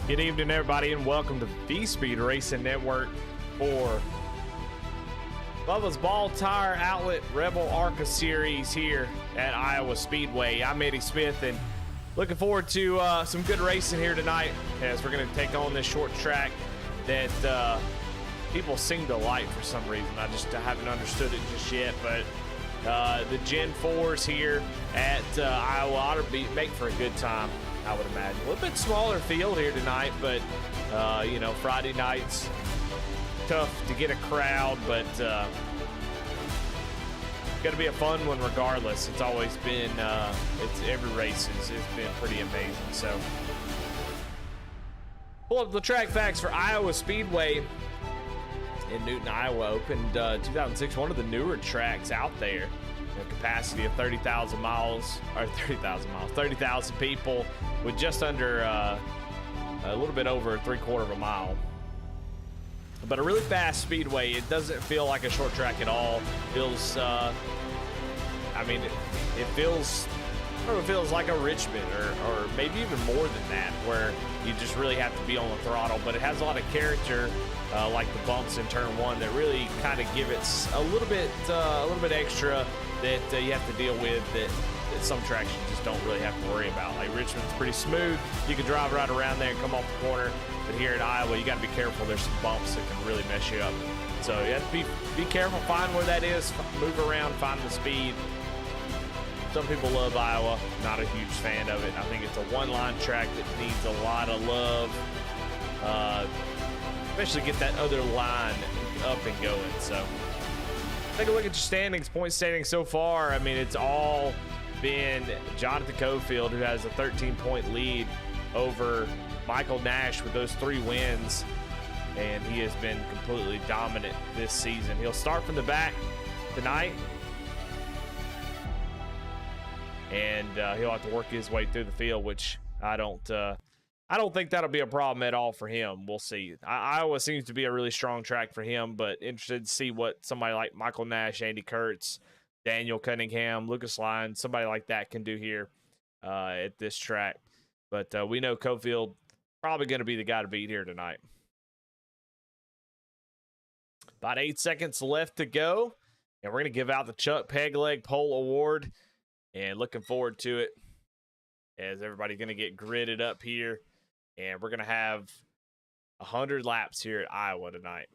Good evening, everybody, and welcome to the Speed Racing Network for Bubbas Ball Tire Outlet Rebel Arca Series here at Iowa Speedway. I'm Eddie Smith, and looking forward to some good racing here tonight as we're going to take on this short track that people seem to like for some reason. I haven't understood it just yet, but the Gen 4s here at Iowa ought to make for a good time, I would imagine. A little bit smaller field here tonight, but you know, Friday nights, tough to get a crowd, but going to be a fun one regardless. It's always been, every race has been pretty amazing. So, pull up the track facts for Iowa Speedway in Newton, Iowa. Opened 2006, one of the newer tracks out there. A capacity of 30,000 miles, or 30,000 people, with just under a little bit over 3/4 of a mile. But a really fast speedway. It doesn't feel like a short track at all. Feels, I mean, it feels, I don't know, it feels like a Richmond or maybe even more than that, where you just really have to be on the throttle. But it has a lot of character, like the bumps in turn one, that really kind of give it a little bit extra that you have to deal with that some tracks you just don't really have to worry about. Like Richmond's pretty smooth. You can drive right around there and come off the corner. But here at Iowa, you got to be careful. There's some bumps that can really mess you up. So you have to be careful, find where that is, move around, find the speed. Some people love Iowa. Not a huge fan of it. I think it's a one-line track that needs a lot of love. Especially get that other line up and going. So take a look at your standings, point standings so far. I mean, it's all been Jonathan Cofield, who has a 13-point lead over Michael Nash with those 3 wins, and he has been completely dominant this season. He'll start from the back tonight, and he'll have to work his way through the field, which I don't think that'll be a problem at all for him. We'll see. Iowa seems to be a really strong track for him, but interested to see what somebody like Michael Nash, Andy Kurtz, Daniel Cunningham, Lucas Lyons, somebody like that can do here at this track. But we know Cofield probably going to be the guy to beat here tonight. About 8 seconds left to go, and we're going to give out the Chuck Pegleg Pole Award, and looking forward to it as everybody's going to get gridded up here. And we're going to have 100 laps here at Iowa tonight.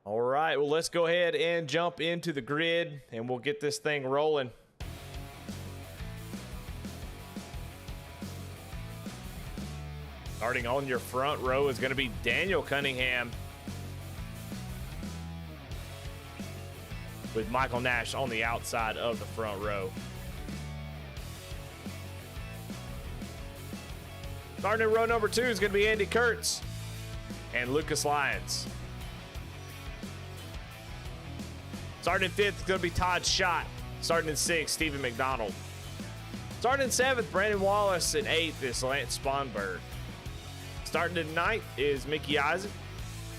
All right, well, let's go ahead and jump into the grid, and we'll get this thing rolling. Starting on your front row is going to be Daniel Cunningham, with Michael Nash on the outside of the front row. Starting in row number 2 is going to be Andy Kurtz and Lucas Lyons. Starting in 5th is going to be Todd Schott. Starting in 6th, Stephen McDonald. Starting in 7th, Brandon Wallace. And 8th is Lance Sponberg. Starting in 9th is Mickey Isaac,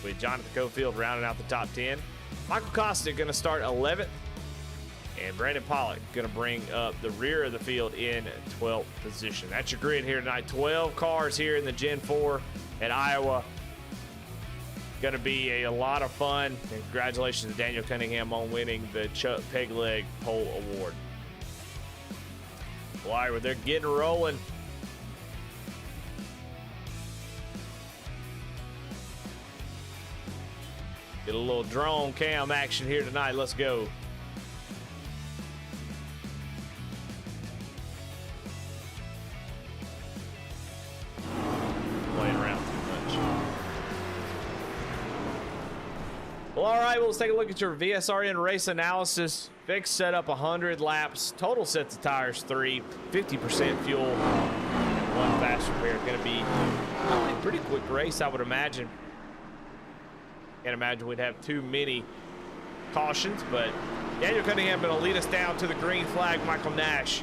with Jonathan Cofield rounding out the top 10. Michael Costa going to start 11th. And Brandon Pollock going to bring up the rear of the field in 12th position. That's your grid here tonight. 12 cars here in the Gen 4 at Iowa. Going to be a lot of fun. And congratulations to Daniel Cunningham on winning the Chuck Pegleg Pole Award. All right, well, they're getting rolling. Get a little drone cam action here tonight. Let's go. Playing around too much. Well, all right, well, let's take a look at your VSRN race analysis. Fix set up 100 laps. Total sets of tires 3, 50% fuel, and 1 fast repair. Going to be a pretty quick race, I would imagine. Can't imagine we'd have too many cautions, but Daniel Cunningham going to lead us down to the green flag. Michael Nash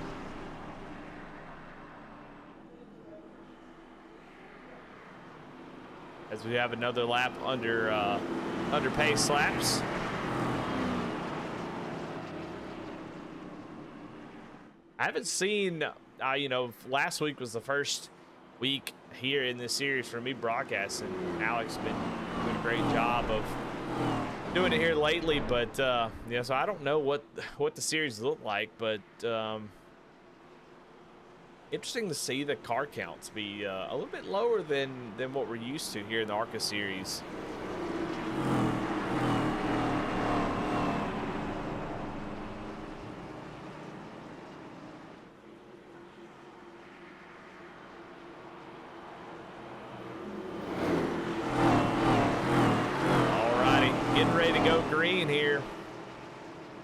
as we have another lap under pace laps. I haven't seen, you know, last week was the first week here in this series for me broadcasting. Alex been doing a great job of doing it here lately, but yeah, so I don't know what the series looked like, but interesting to see the car counts be a little bit lower than what we're used to here in the Arca series.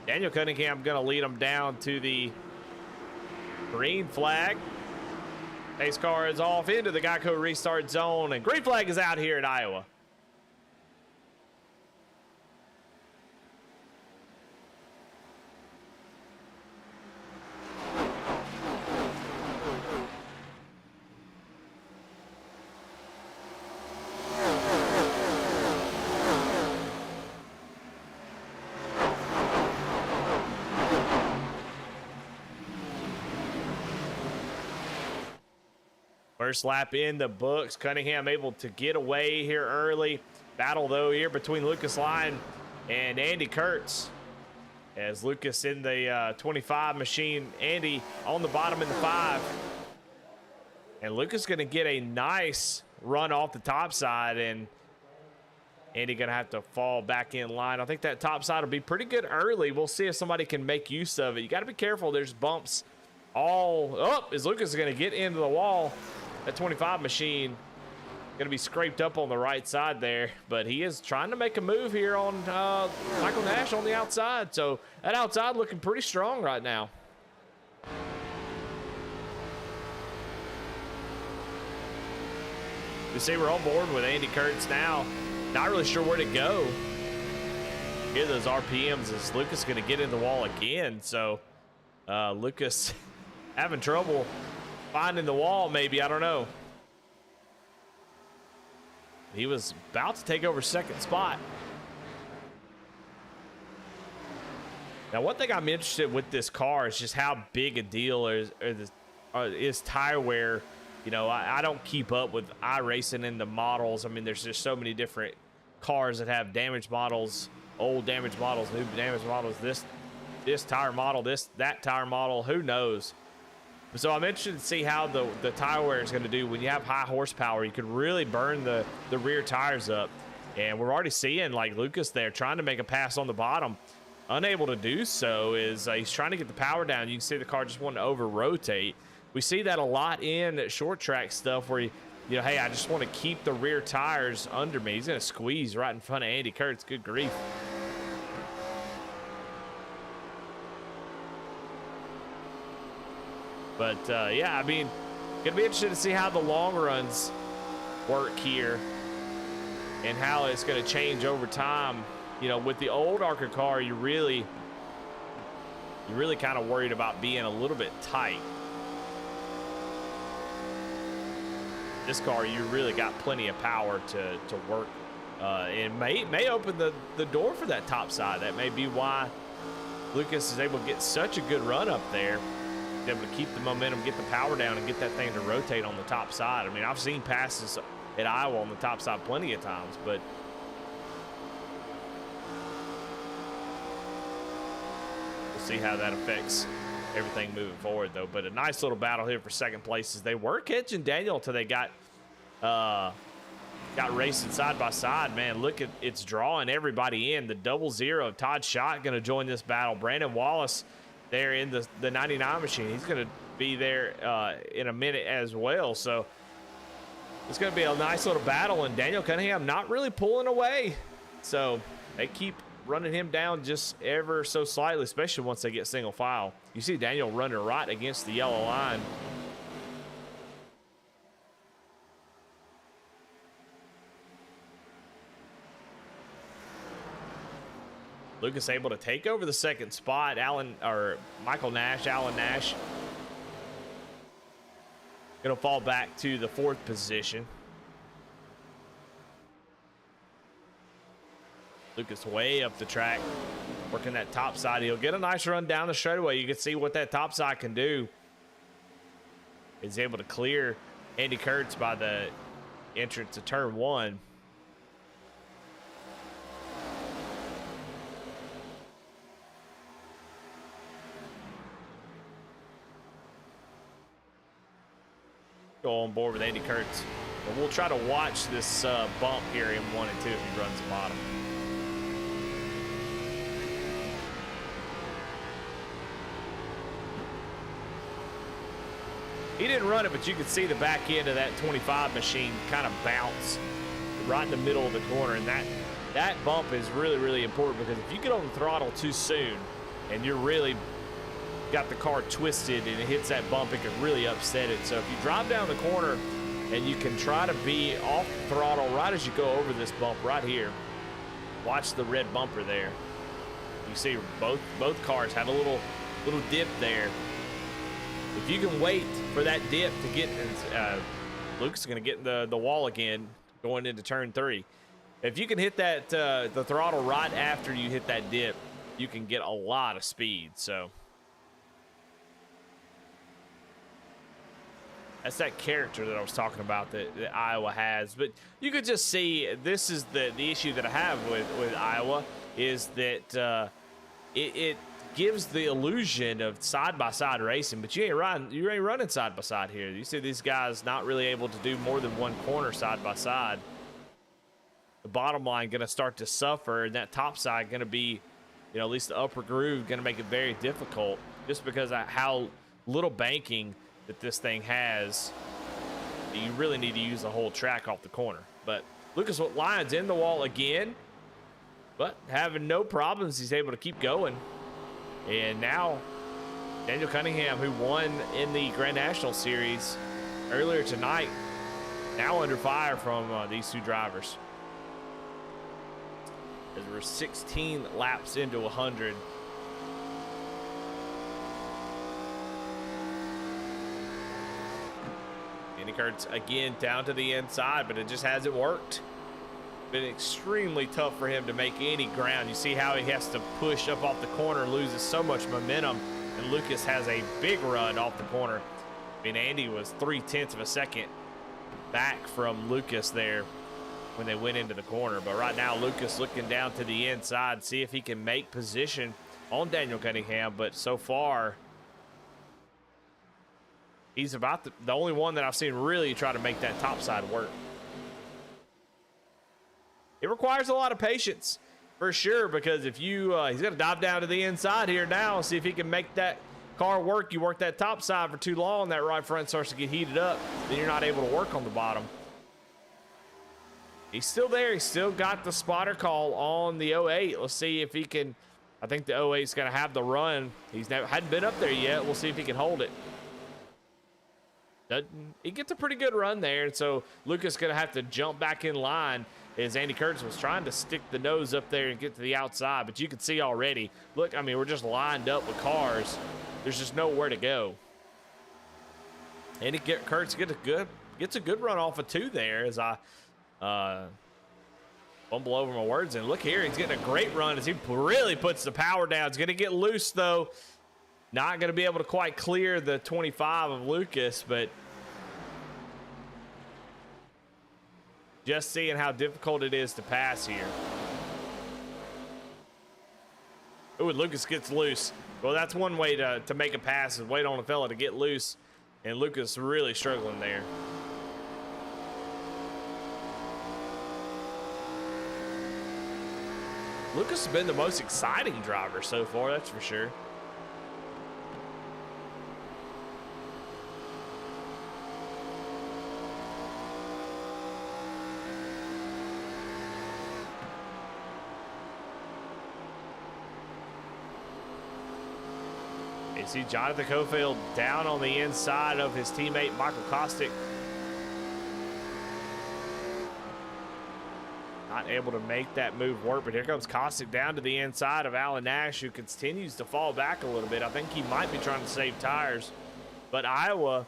Daniel Cunningham going to lead them down to the green flag. Pace car is off into the Geico restart zone, and green flag is out here at Iowa. First lap in the books. Cunningham able to get away here early. Battle, though, here between Lucas Lyon and Andy Kurtz. As Lucas in the 25 machine, Andy on the bottom in the 5. And Lucas going to get a nice run off the top side, and Andy going to have to fall back in line. I think that top side will be pretty good early. We'll see if somebody can make use of it. You got to be careful. There's bumps all up as Lucas is going to get into the wall. That 25 machine going to be scraped up on the right side there, but he is trying to make a move here on Michael Nash on the outside. So that outside looking pretty strong right now. You see we're on board with Andy Kurtz now. Not really sure where to go. Hear those RPMs as Lucas going to get in the wall again. So Lucas having trouble finding the wall, maybe. I don't know. He was about to take over second spot. Now, one thing I'm interested with this car is just how big a deal is tire wear. You know, I don't keep up with iRacing and the models. I mean, there's just so many different cars that have damaged models, old damaged models, new damaged models, this tire model, that tire model, who knows? So I'm interested to see how the tire wear is going to do when you have high horsepower. You could really burn the rear tires up. And we're already seeing, like, Lucas there trying to make a pass on the bottom. Unable to do so is he's trying to get the power down. You can see the car just wanting to over-rotate. We see that a lot in short track stuff where, you know, hey, I just want to keep the rear tires under me. He's going to squeeze right in front of Andy Kurtz. Good grief. But, yeah, I mean, going to be interested to see how the long runs work here and how it's going to change over time. You know, with the old Arca car, you're really kind of worried about being a little bit tight. This car, you really got plenty of power to work. And may open the door for that top side. That may be why Lucas is able to get such a good run up there. Able to keep the momentum, get the power down, and get that thing to rotate on the top side. I mean, I've seen passes at Iowa on the top side plenty of times, but we'll see how that affects everything moving forward, though. But a nice little battle here for second place as they were catching Daniel until they got racing side by side. Man, look at it's drawing everybody in. The 00 of Todd Schott going to join this battle. Brandon Wallace there in the 99 machine. He's going to be there in a minute as well. So it's going to be a nice little battle, and Daniel Cunningham not really pulling away. So they keep running him down just ever so slightly, especially once they get single file. You see Daniel running right against the yellow line. Lucas able to take over the second spot. Michael Nash, Alan Nash, gonna fall back to the fourth position. Lucas way up the track, working that top side. He'll get a nice run down the straightaway. You can see what that top side can do. He's able to clear Andy Kurtz by the entrance to turn 1. Go on board with Andy Kurtz. But we'll try to watch this bump here in 1 and 2 if he runs the bottom. He didn't run it, but you could see the back end of that 25 machine kind of bounce right in the middle of the corner. And that bump is really, really important, because if you get on the throttle too soon and you're really got the car twisted and it hits that bump, it could really upset it. So if you drive down the corner and you can try to be off the throttle right as you go over this bump right here, watch the red bumper there. You see both cars had a little dip there. If you can wait for that dip to get, Luke's going to get in the wall again going into turn 3. If you can hit that the throttle right after you hit that dip, you can get a lot of speed. So that's that character that I was talking about that Iowa has. But you could just see, this is the issue that I have with Iowa, is that it gives the illusion of side-by-side racing, but you ain't running side-by-side here. You see these guys not really able to do more than one corner side-by-side. The bottom line going to start to suffer, and that top side going to be, at least the upper groove, going to make it very difficult, just because of how little banking that this thing has. You really need to use the whole track off the corner. But Lucas Lyons in the wall again, but having no problems. He's able to keep going. And now Daniel Cunningham, who won in the Grand National Series earlier tonight, now under fire from these two drivers. As we're 16 laps into 100. Andy Kurtz again down to the inside, but it just hasn't worked. Been extremely tough for him to make any ground. You see how he has to push up off the corner, loses so much momentum, and Lucas has a big run off the corner. I mean, Andy was 0.3 of a second back from Lucas there when they went into the corner. But right now, Lucas looking down to the inside, see if he can make position on Daniel Cunningham. But so far, he's about the only one that I've seen really try to make that top side work. It requires a lot of patience for sure, because if you he's going to dive down to the inside here now, see if he can make that car work. You work that top side for too long, that right front starts to get heated up, then you're not able to work on the bottom. He's still there. He's still got the spotter call on the 08. Let's see if he can. I think the 08 is going to have the run. Hadn't been up there yet. We'll see if he can hold it. He gets a pretty good run there, and so Lucas going to have to jump back in line, as Andy Kurtz was trying to stick the nose up there and get to the outside. But you can see already, look, I mean, we're just lined up with cars. There's just nowhere to go. Andy Kurtz gets a good run off of 2 there, as I fumble over my words. And look here, he's getting a great run as he really puts the power down. He's going to get loose, though. Not going to be able to quite clear the 25 of Lucas, but just seeing how difficult it is to pass here. Ooh, Lucas gets loose. Well, that's one way to make a pass, is wait on a fella to get loose, and Lucas really struggling there. Lucas has been the most exciting driver so far, that's for sure. You see Jonathan Cofield down on the inside of his teammate Michael Kostick. Not able to make that move work, but here comes Kostick down to the inside of Alan Nash, who continues to fall back a little bit. I think he might be trying to save tires, but Iowa,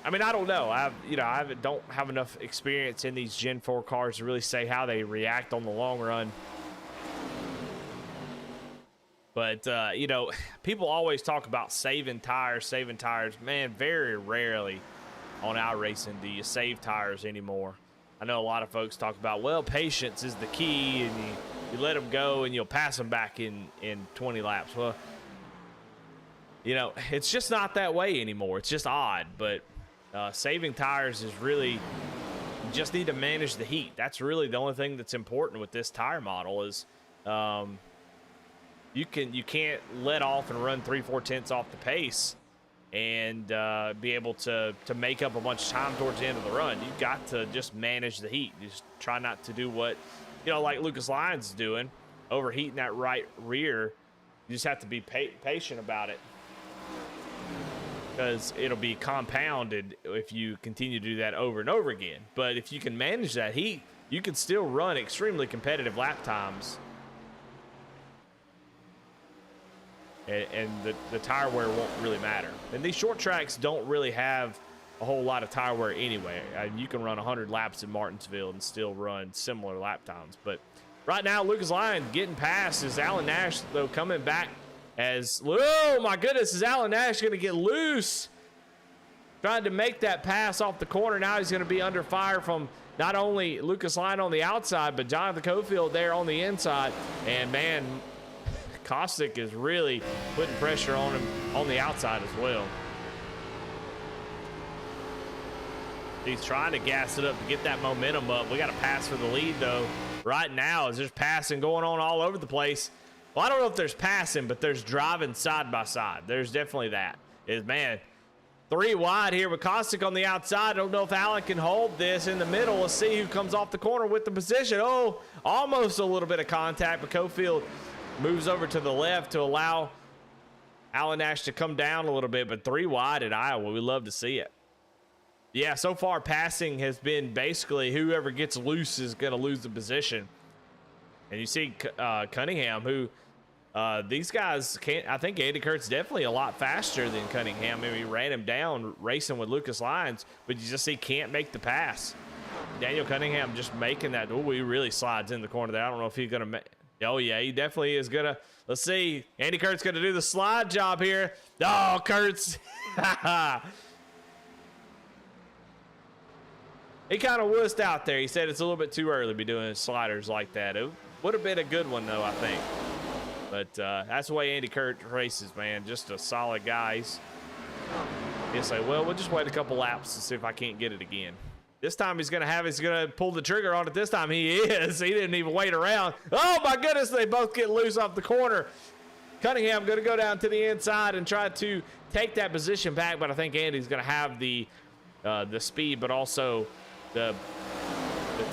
I mean, I don't know. I don't have enough experience in these Gen 4 cars to really say how they react on the long run. But, you know, people always talk about saving tires. Man, very rarely on iRacing do you save tires anymore. I know a lot of folks talk about, well, patience is the key, and you let them go and you'll pass them back in 20 laps. Well, you know, it's just not that way anymore. It's just odd. But saving tires is really, you just need to manage the heat. That's really the only thing that's important with this tire model is you can't let off and run 3/4 tenths off the pace and be able to make up a bunch of time towards the end of the run. You've got to just manage the heat. Just try not to do what, you know, like Lucas Lyons is doing, overheating that right rear. You just have to be patient about it, because it'll be compounded if you continue to do that over and over again. But if you can manage that heat, you can still run extremely competitive lap times. And the tire wear won't really matter. And these short tracks don't really have a whole lot of tire wear anyway. You can run 100 laps in Martinsville and still run similar lap times. But right now, Lucas Lyons getting past is Alan Nash, though, coming back as, oh my goodness, is Alan Nash going to get loose? Trying to make that pass off the corner. Now he's going to be under fire from not only Lucas Lyons on the outside, but Jonathan Cofield there on the inside. And man, Kostick is really putting pressure on him on the outside as well. He's trying to gas it up to get that momentum up. We got a pass for the lead, though. Right now, is there's passing going on all over the place. Well, I don't know if there's passing, but there's driving side by side. There's definitely that. Man, 3 wide here with Kostick on the outside. I don't know if Allen can hold this in the middle. Let's see who comes off the corner with the position. Oh, almost a little bit of contact, but Cofield moves over to the left to allow Alan Nash to come down a little bit, but 3 wide at Iowa. We love to see it. Yeah, so far passing has been basically whoever gets loose is going to lose the position. And you see Cunningham, who these guys can't. I think Andy Kurt's definitely a lot faster than Cunningham. Maybe he ran him down racing with Lucas Lyons, but you just see can't make the pass. Daniel Cunningham just making that. Oh, he really slides in the corner there. I don't know if he's going to make. Oh, yeah, he definitely is going to. Let's see. Andy Kurt's going to do the slide job here. Oh, Kurt's. He kind of wussed out there. He said it's a little bit too early to be doing sliders like that. It would have been a good one, though, I think. But that's the way Andy Kurt races, man. Just a solid guy. He'll say, well, we'll just wait a couple laps to see if I can't get it again. This time he's going to pull the trigger on it. This time he is. He didn't even wait around. Oh, my goodness. They both get loose off the corner. Cunningham going to go down to the inside and try to take that position back. But I think Andy's going to have the speed, but also the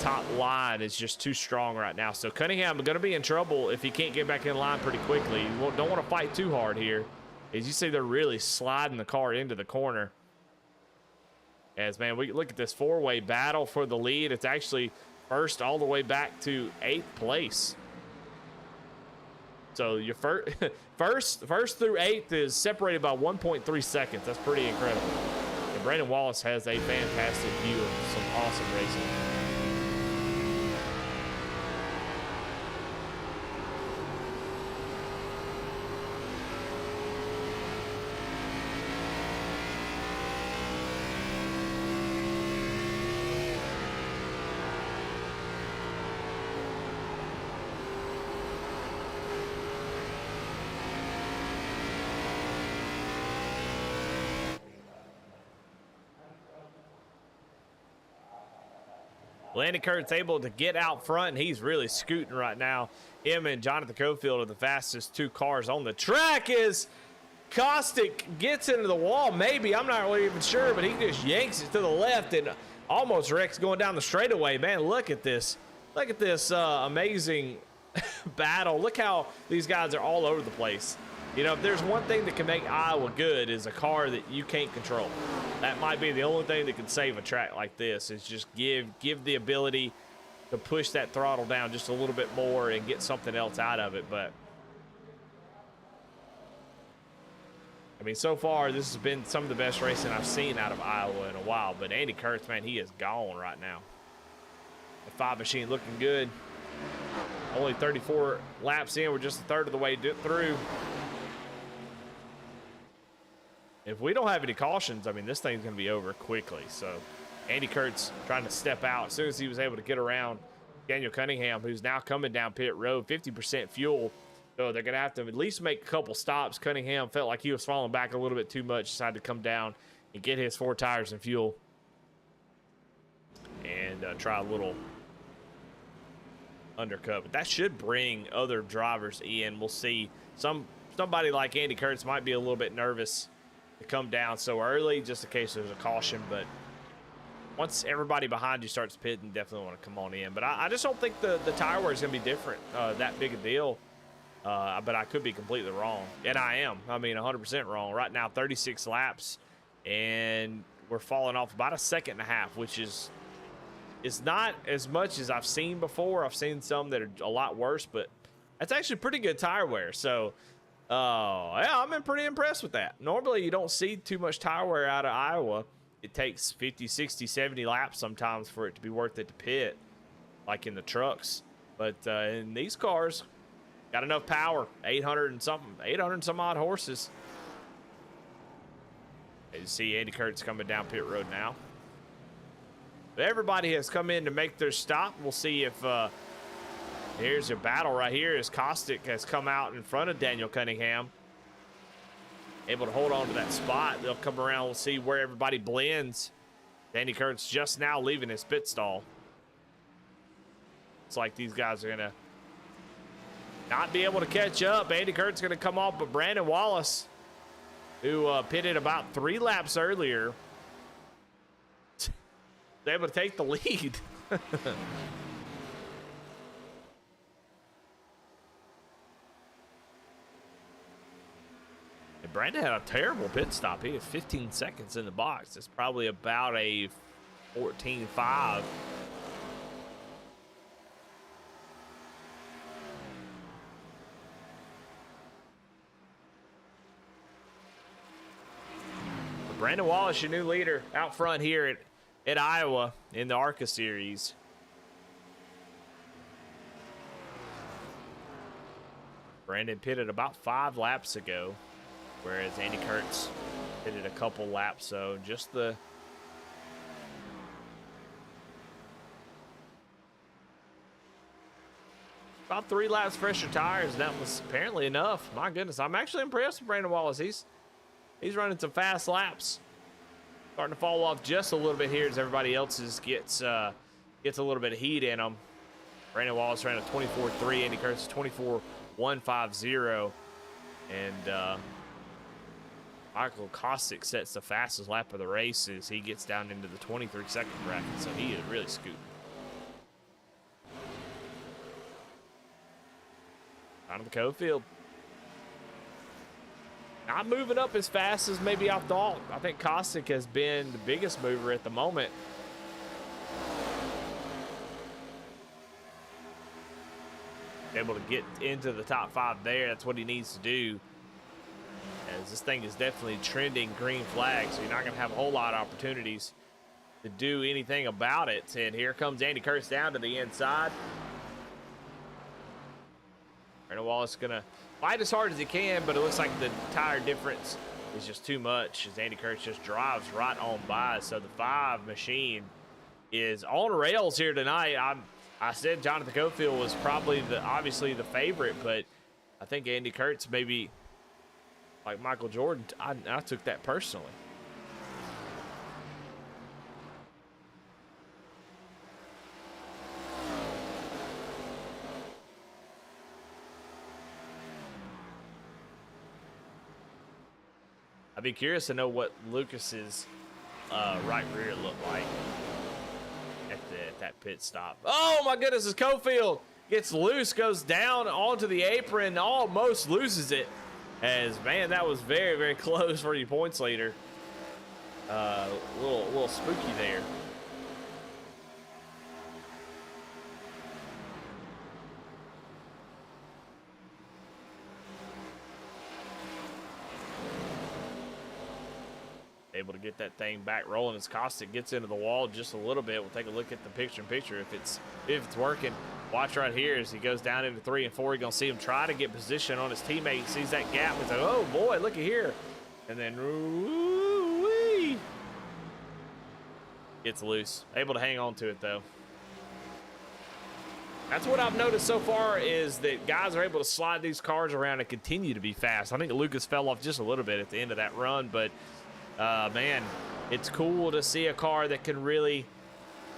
top line is just too strong right now. So Cunningham going to be in trouble if he can't get back in line pretty quickly. You don't want to fight too hard here. As you see, they're really sliding the car into the corner. As, man, we look at this 4-way battle for the lead. It's actually first all the way back to 8th place. So your first through 8th is separated by 1.3 seconds. That's pretty incredible. And Brandon Wallace has a fantastic view of some awesome racing. Landon Kurt's able to get out front, and he's really scooting right now. Him and Jonathan Cofield are the fastest 2 cars on the track. As Kostick gets into the wall, maybe, I'm not really even sure, but he just yanks it to the left and almost wrecks going down the straightaway. Man, look at this. Look at this amazing battle. Look how these guys are all over the place. You know, if there's one thing that can make Iowa good is a car that you can't control. That might be the only thing that can save a track like this, is just give the ability to push that throttle down just a little bit more and get something else out of it. But I mean, so far this has been some of the best racing I've seen out of Iowa in a while. But Andy Kurtz, man, he is gone right now. The 5 machine looking good. Only 34 laps in. We're just a third of the way through. If we don't have any cautions, I mean, this thing's going to be over quickly. So Andy Kurtz trying to step out as soon as he was able to get around Daniel Cunningham, who's now coming down pit road, 50% fuel. So they're going to have to at least make a couple stops. Cunningham felt like he was falling back a little bit too much, decided to come down and get his 4 tires and fuel. And try a little undercut. But that should bring other drivers in. We'll see. Somebody like Andy Kurtz might be a little bit nervous to come down so early, just in case there's a caution. But once everybody behind you starts pitting, definitely want to come on in. But I just don't think the tire wear is going to be different, that big a deal. But I could be completely wrong. And I am. I mean, 100% wrong. Right now, 36 laps. And we're falling off about a second and a half, which is not as much as I've seen before. I've seen some that are a lot worse, but that's actually pretty good tire wear. So, yeah, I've been pretty impressed with that. Normally, you don't see too much tire wear out of Iowa. It takes 50, 60, 70 laps sometimes for it to be worth it to pit, like in the trucks. But in these cars, got enough power, 800 and some odd horses. You see Andy Kurtz coming down pit road now. But everybody has come in to make their stop. We'll see if here's a battle right here as Kostick has come out in front of Daniel Cunningham. Able to hold on to that spot. They'll come around. We'll see where everybody blends. Andy Kurtz just now leaving his pit stall. It's like these guys are going to not be able to catch up. Andy Kurtz going to come off, but Brandon Wallace, who pitted about 3 laps earlier, is able to take the lead. And Brandon had a terrible pit stop. He had 15 seconds in the box. It's probably about a 14.5. Brandon Wallace, your new leader out front here at Iowa in the Arca series. Brandon pitted about 5 laps ago, whereas Andy Kurtz pitted a couple laps. So just about 3 laps fresher tires. That was apparently enough. My goodness, I'm actually impressed with Brandon Wallace. He's running some fast laps. Starting to fall off just a little bit here as everybody else's gets a little bit of heat in them. Brandon Wallace ran a 24.3. Andy Kurtz 24.150. And Michael Kostick sets the fastest lap of the race as he gets down into the 23-second bracket. So he is really scooting. Down to the co-field. Not moving up as fast as maybe I thought. I think Kostick has been the biggest mover at the moment. Able to get into the top 5 there. That's what he needs to do. As this thing is definitely trending green flag, so you're not going to have a whole lot of opportunities to do anything about it. And here comes Andy Kurtz down to the inside. Brandon Wallace going to fight as hard as he can, but it looks like the tire difference is just too much as Andy Kurtz just drives right on by. So the 5 machine is on rails here tonight. I said Jonathan Cofield was probably obviously the favorite, but I think Andy Kurtz, maybe like Michael Jordan, I took that personally. I'd be curious to know what Lucas's right rear looked like at that pit stop. Oh my goodness, as Cofield gets loose, goes down onto the apron, almost loses it. As man, that was very, very close for your points leader. A little spooky there. able to get that thing back rolling as Costic gets into the wall just a little bit. We'll take a look at the picture-in-picture if it's working. Watch right here as he goes down into 3 and 4. You're gonna see him try to get position on his teammate. Sees that gap and says, "Oh boy, look at here!" And then woo-wee, gets loose. Able to hang on to it though. That's what I've noticed so far is that guys are able to slide these cars around and continue to be fast. I think Lucas fell off just a little bit at the end of that run, but man, it's cool to see a car that can really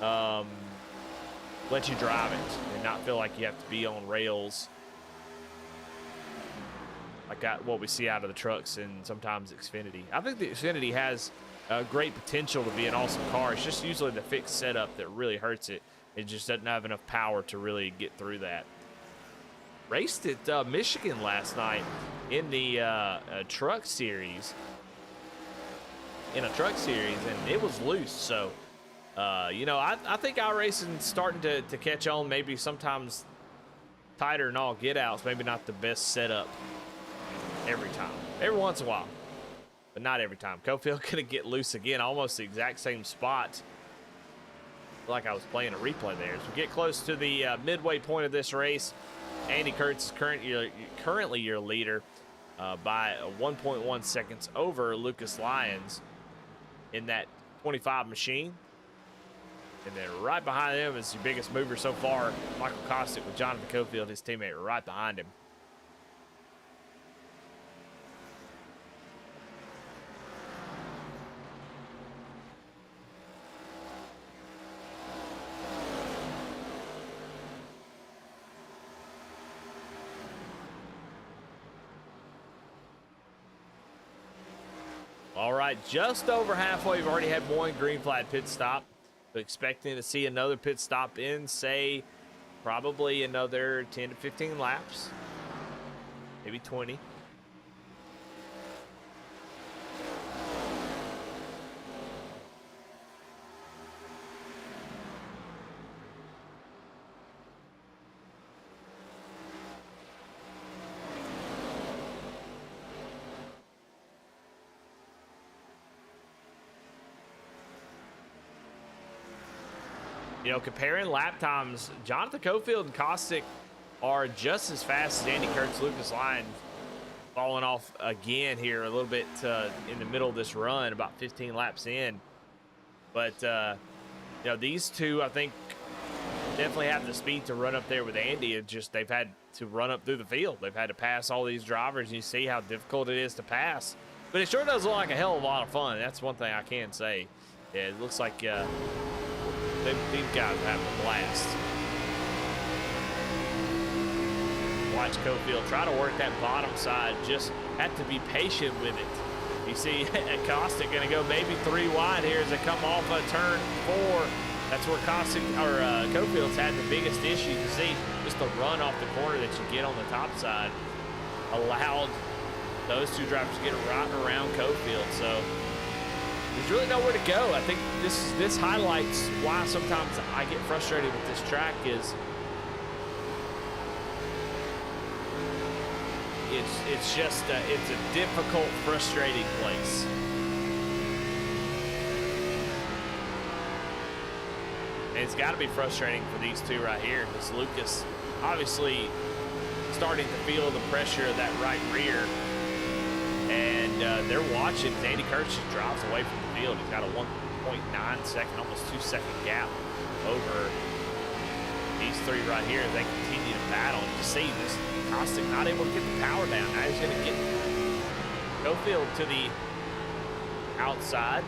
let you drive it and not feel like you have to be on rails like what we see out of the trucks and sometimes Xfinity. I think the Xfinity has great potential to be an awesome car. It's just usually the fixed setup that really hurts it. It just doesn't have enough power to really get through that. Raced at Michigan last night in the truck series. And it was loose. So, you know, I think iRacing's starting to catch on. Maybe sometimes tighter than all get outs. Maybe not the best setup every time. Every once in a while, but not every time. Cofield gonna get loose again, almost the exact same spot. Like I was playing a replay there. As we get close to the midway point of this race, Andy Kurtz is currently your leader by 1.1 seconds over Lucas Lyons in that 25 machine. And then right behind him is your biggest mover so far, Michael Kostick, with Jonathan Cofield, his teammate, right behind him. All right, just over halfway. We've already had one green flag pit stop. But expecting to see another pit stop in, say, probably another 10 to 15 laps, maybe 20. You know, comparing lap times, Jonathan Cofield and Kostick are just as fast as Andy Kurtz, Lucas Lyons, falling off again here a little bit in the middle of this run, about 15 laps in. But, you know, these two, I think, definitely have the speed to run up there with Andy. It's just they've had to run up through the field. They've had to pass all these drivers, and you see how difficult it is to pass. But it sure does look like a hell of a lot of fun. That's one thing I can say. Yeah, it looks like these guys are having a blast. Watch Cofield try to work that bottom side. Just have to be patient with it. You see Costick going to go maybe 3 wide here as they come off of turn 4. That's where Cofield's had the biggest issue. You see just the run off the corner that you get on the top side allowed those two drivers to get right around Cofield. So there's really nowhere to go. I think this highlights why sometimes I get frustrated with this track is it's just it's a difficult, frustrating place. And it's got to be frustrating for these two right here because Lucas obviously starting to feel the pressure of that right rear. And they're watching as Andy Kurtz just drives away from the field. He's got a 1.9 second, almost 2 second gap over these three right here as they continue to battle. And you see this Kostick not able to get the power down. Now he's going to get Cofield to the outside.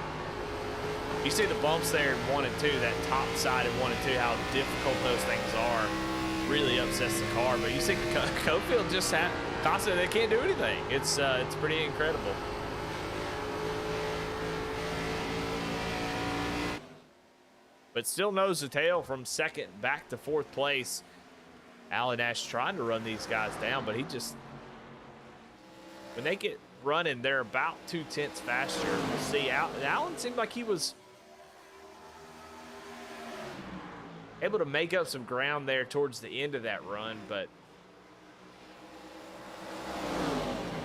You see the bumps there in 1 and 2, that top side in 1 and 2, how difficult those things are. Really upsets the car. But you see Cofield just had Kostick, they can't do anything. It's pretty incredible. But still nose to tail from second back to 4th place. Alan Nash trying to run these guys down, but he just, when they get running, they're about 2/10 faster. We'll see. Alan seemed like he was able to make up some ground there towards the end of that run, but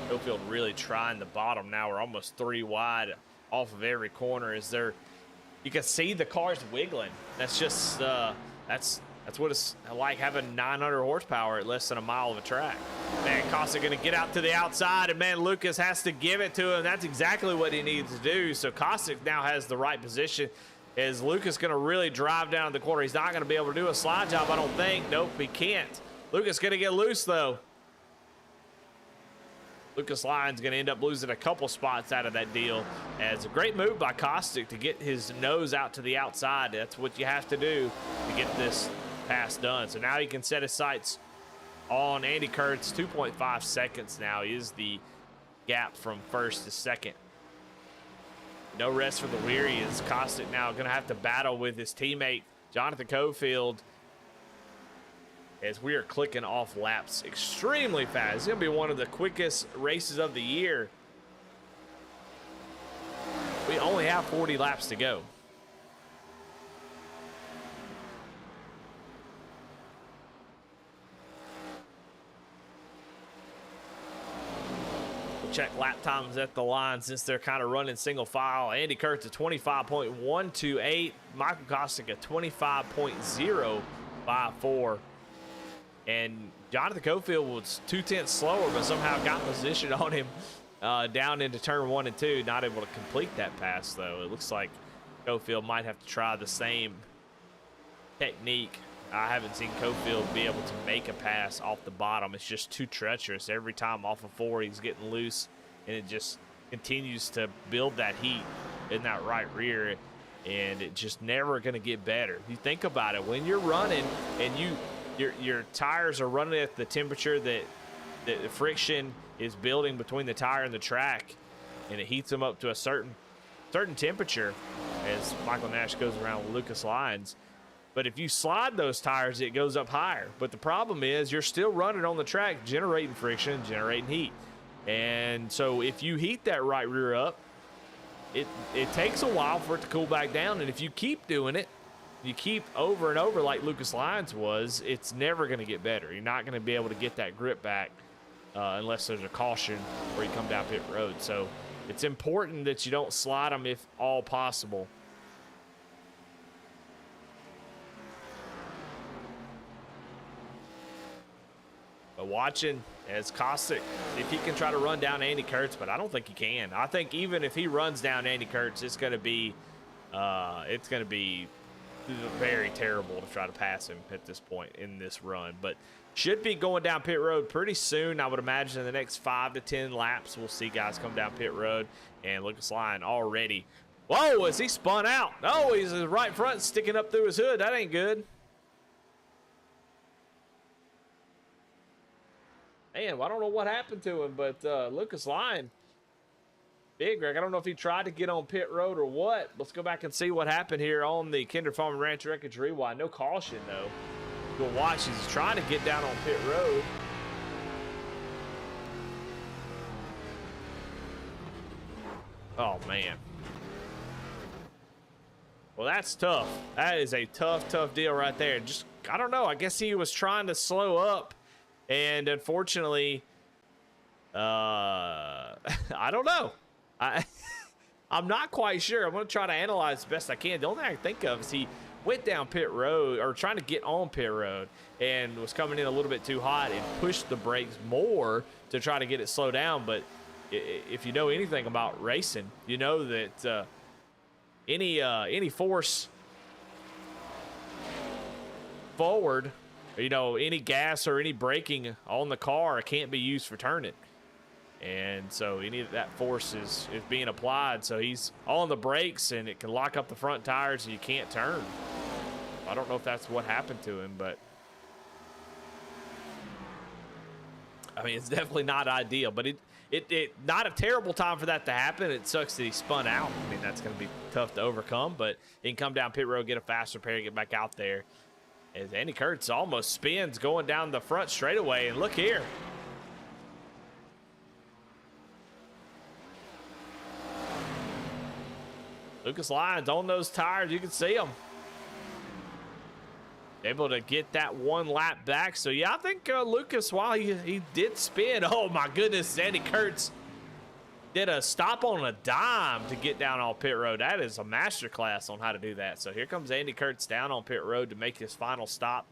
Cofield really trying the bottom now. We're almost 3 wide. off of every corner. You can see the cars wiggling. That's just that's what it's like having 900 horsepower at less than a mile of a track. Man, Kostic gonna get out to the outside, and man, Lucas has to give it to him. That's exactly what he needs to do. So Kostic now has the right position. Is Lucas gonna really drive down the corner? He's not gonna be able to do a slide job, I don't think. Nope, he can't. Lucas gonna get loose though. Lucas Lyons going to end up losing a couple spots out of that deal. As a great move by Kostic to get his nose out to the outside. That's what you have to do to get this pass done. So now he can set his sights on Andy Kurtz. 2.5 seconds now is the gap from first to second. No rest for the weary, as Kostic now going to have to battle with his teammate Jonathan Cofield, as we are clicking off laps extremely fast. It's going to be one of the quickest races of the year. We only have 40 laps to go. We'll check lap times at the line since they're kind of running single file. Andy Kurtz at 25.128. Michael Kostic at 25.054. And Jonathan Cofield was 2/10 slower, but somehow got position on him down into turn 1 and 2. Not able to complete that pass, though. It looks like Cofield might have to try the same technique. I haven't seen Cofield be able to make a pass off the bottom. It's just too treacherous. Every time off of 4, he's getting loose, and it just continues to build that heat in that right rear, and it just never going to get better. You think about it. When you're running and your tires are running at the temperature that the friction is building between the tire and the track, and it heats them up to a certain temperature, as Michael Nash goes around with Lucas Lyons. But if you slide those tires, it goes up higher. But the problem is you're still running on the track, generating friction, generating heat. And so if you heat that right rear up, it takes a while for it to cool back down. And if you keep doing it, you keep over and over like Lucas Lyons was, it's never going to get better. You're not going to be able to get that grip back unless there's a caution or you come down pit road. So it's important that you don't slide them if all possible. But watching as Kostic, if he can try to run down Andy Kurtz, but I don't think he can. I think even if he runs down Andy Kurtz, it's going to be very terrible to try to pass him at this point in this run. But should be going down pit road pretty soon. I would imagine in the next 5 to 10 laps, we'll see guys come down pit road. And Lucas Lyon already. Whoa, is he spun out? Oh, he's right front sticking up through his hood. That ain't good. Man, I don't know what happened to him, but Lucas Lyon, big Greg. I don't know if he tried to get on pit road or what. Let's go back and see what happened here on the Kinder Farm and Ranch Wreckage Rewind. No caution, though. You'll watch. He's trying to get down on pit road. Oh, man. Well, that's tough. That is a tough deal right there. Just, I don't know. I guess he was trying to slow up. And unfortunately, I don't know. I'm not quite sure. I'm going to try to analyze the best I can. The only thing I can think of is he went down pit road, or trying to get on pit road, and was coming in a little bit too hot and pushed the brakes more to try to get it slowed down. But if you know anything about racing, you know that any force forward, you know, any gas or any braking on the car can't be used for turning. And so any of that force is being applied. So he's on the brakes, and it can lock up the front tires and you can't turn. I don't know if that's what happened to him, but I mean, it's definitely not ideal, but it not a terrible time for that to happen. It sucks that he spun out. I mean, that's going to be tough to overcome, but he can come down pit road, get a fast repair, get back out there. As Andy Kurtz almost spins going down the front straightaway, and look here. Lucas Lyons on those tires, you can see them. Able to get that one lap back. So yeah, I think Lucas, while he did spin, oh my goodness, Andy Kurtz did a stop on a dime to get down on pit road. That is a masterclass on how to do that. So here comes Andy Kurtz down on pit road to make his final stop.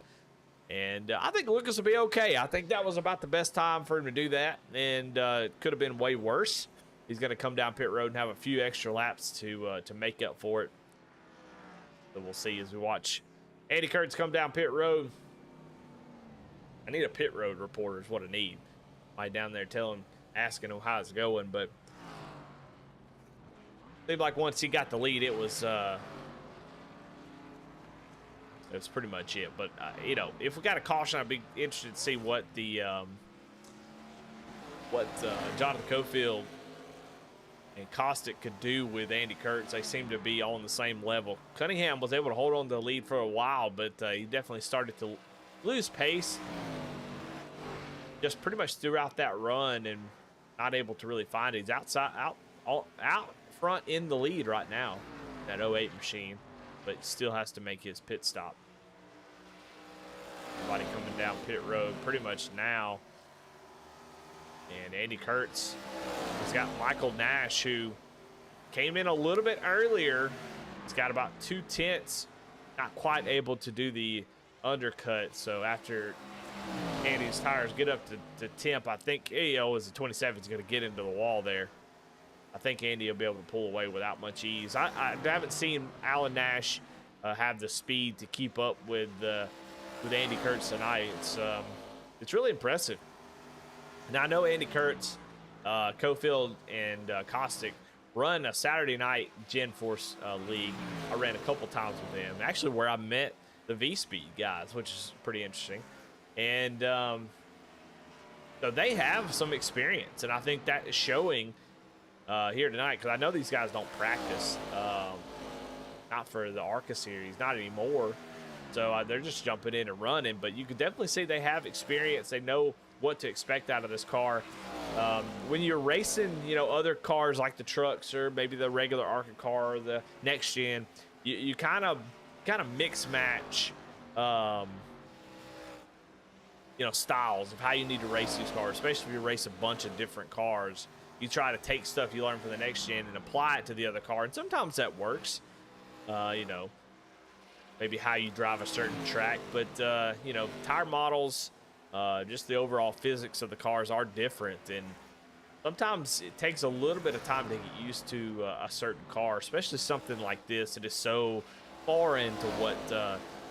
And I think Lucas will be okay. I think that was about the best time for him to do that. And it could have been way worse. He's going to come down pit road and have a few extra laps to make up for it. So we'll see as we watch Andy Kurtz come down pit road. I need a pit road reporter is what I need. Right down there asking him how it's going. But seemed like once he got the lead, it was pretty much it. But you know, if we got a caution, I'd be interested to see what the Jonathan Cofield and Caustic could do with Andy Kurtz. They seem to be on the same level. Cunningham was able to hold on to the lead for a while, but he definitely started to lose pace just pretty much throughout that run and not able to really find it. He's out front in the lead right now, that 08 machine, but still has to make his pit stop. Everybody coming down pit road pretty much now. And Andy Kurtz has got Michael Nash, who came in a little bit earlier. He's got about 2/10, not quite able to do the undercut. So after Andy's tires get up to temp, I think as the 27 is going to get into the wall there. I think Andy will be able to pull away without much ease. I haven't seen Alan Nash have the speed to keep up with Andy Kurtz tonight. It's really impressive. Now, I know Andy Kurtz, Cofield, and Caustic run a Saturday night Gen Force league. I ran a couple times with them, actually where I met the V-Speed guys, which is pretty interesting. And so they have some experience, and I think that is showing here tonight, because I know these guys don't practice, not for the Arca series, not anymore. So they're just jumping in and running, but you could definitely see they have experience. They know what to expect out of this car. When you're racing, other cars like the trucks or maybe the regular Arca car or the next gen, you kind of mix match, styles of how you need to race these cars, especially if you race a bunch of different cars. You try to take stuff you learn from the next gen and apply it to the other car, and sometimes that works. Maybe how you drive a certain track, but tire models, just the overall physics of the cars are different, and sometimes it takes a little bit of time to get used to a certain car, especially something like this that is so foreign to what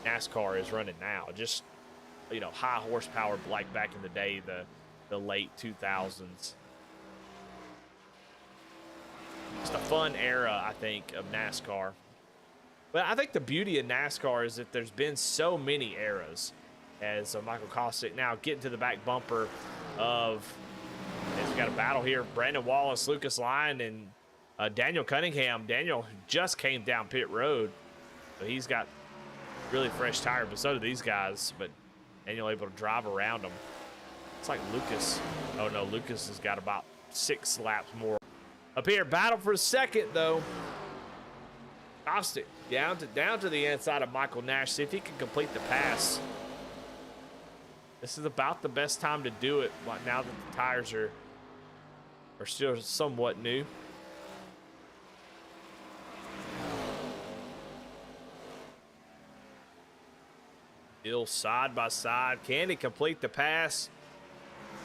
NASCAR is running now. Just high horsepower, like back in the day, the late 2000s. Just a fun era, I think, of NASCAR. But I think the beauty of NASCAR is that there's been so many eras. As Michael Caustic now getting to the back bumper of, as we got a battle here, Brandon Wallace, Lucas Lyon, and Daniel Cunningham. Daniel just came down pit road, so he's got really fresh tires, but so do these guys. But Daniel able to drive around them. It's like Lucas. Oh no, Lucas has got about 6 laps more. Up here, battle for a second though. Caustic down to the inside of Michael Nash. See if he can complete the pass. This is about the best time to do it now that the tires are still somewhat new. Still side by side. Can he complete the pass?